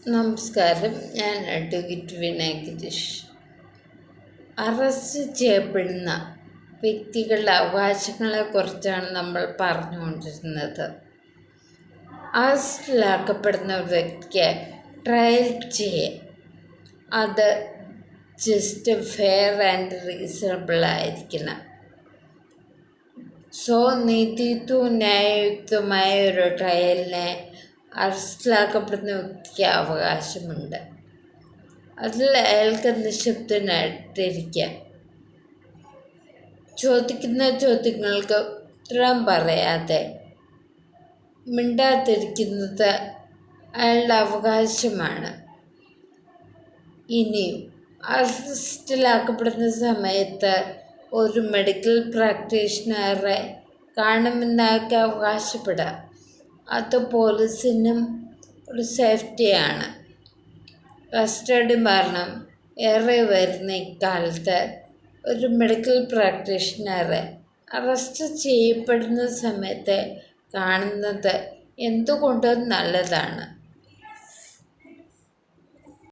നമസ്കാരം. ഞാൻ advocate Vinay Girish. Arrest ചെയ്യപ്പെടുന്ന വ്യക്തികളുടെ അവകാശങ്ങളെക്കുറിച്ചാണ് നമ്മൾ പറഞ്ഞുകൊണ്ടിരുന്നത്. അറസ്റ്റിലാക്കപ്പെടുന്ന ഒരു വ്യക്തിക്ക് ട്രയൽ ചെയ്യാൻ അത് ജസ്റ്റ് ഫെയർ ആൻഡ് റീസണബിൾ ആയിരിക്കണം. നീതിയുക്തവും ന്യായയുക്തമായ ഒരു ട്രയലിനെ അറസ്റ്റിലാക്കപ്പെടുന്ന വ്യക്തിക്ക് അവകാശമുണ്ട്. അതിൽ അയാൾക്ക് നിശബ്ദനായിട്ടിരിക്കാം, ചോദിക്കുന്ന ചോദ്യങ്ങൾക്ക് ഉത്തരം പറയാതെ മിണ്ടാതിരിക്കുന്നത് അയാളുടെ അവകാശമാണ്. ഇനിയും അറസ്റ്റിലാക്കപ്പെടുന്ന സമയത്ത് ഒരു മെഡിക്കൽ പ്രാക്ടീഷണറെ കാണുമെന്ന് അയാൾക്ക് അവകാശപ്പെടാം. അത് പോലീസിനും ഒരു സേഫ്റ്റിയാണ്. കസ്റ്റഡി മരണം ഏറെ വരുന്ന ഇക്കാലത്ത് ഒരു മെഡിക്കൽ പ്രാക്ടീഷണറെ അറസ്റ്റ് ചെയ്യപ്പെടുന്ന സമയത്ത് കാണുന്നത് എന്തുകൊണ്ടും നല്ലതാണ്.